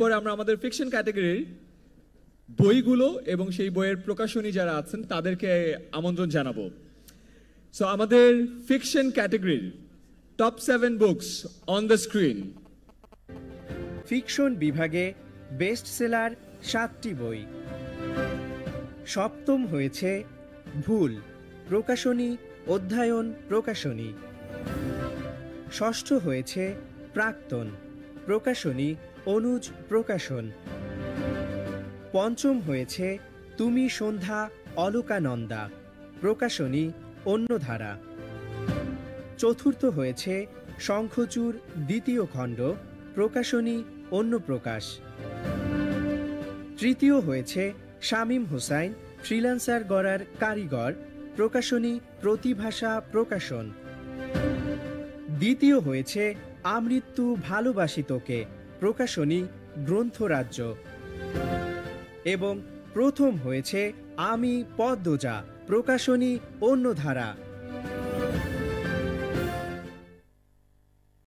পরে আমরা আমাদের ফিকশন ক্যাটাগরির বইগুলো এবং সেই বইয়ের প্রকাশনী যারা আছেন তাদেরকে আমন্ত্রণ জানাবো। সো আমাদের ফিকশন ক্যাটাগরির top 7 books on the screen. Fiction বিভাগে বেস্ট সেলার 7টি বই। সপ্তম হয়েছে ভুল, প্রকাশনী অধ্যায়ন প্রকাশনী। ষষ্ঠ হয়েছে প্রাক্তন, প্রকাশনী অনুজ প্রকাশন। পঞ্চম হয়েছে তুমি সন্ধ্যা অলোকানন্দা, প্রকাশনী অন্যধারা। চতুর্থ হয়েছে শঙ্খচূড় দ্বিতীয় খণ্ড, প্রকাশনী অন্য প্রকাশ। তৃতীয় হয়েছে শামীম হোসাইন ফ্রিল্যান্সার গড়ার কারিগর, প্রকাশনী প্রতিভাষা প্রকাশন। দ্বিতীয় হয়েছে আমৃত্যু ভালোবাসি তোকে, প্রকাশনী গ্রন্থরাজ্য। এবং প্রথম হয়েছে আমি পদ্মজা, প্রকাশনী অন্যধারা।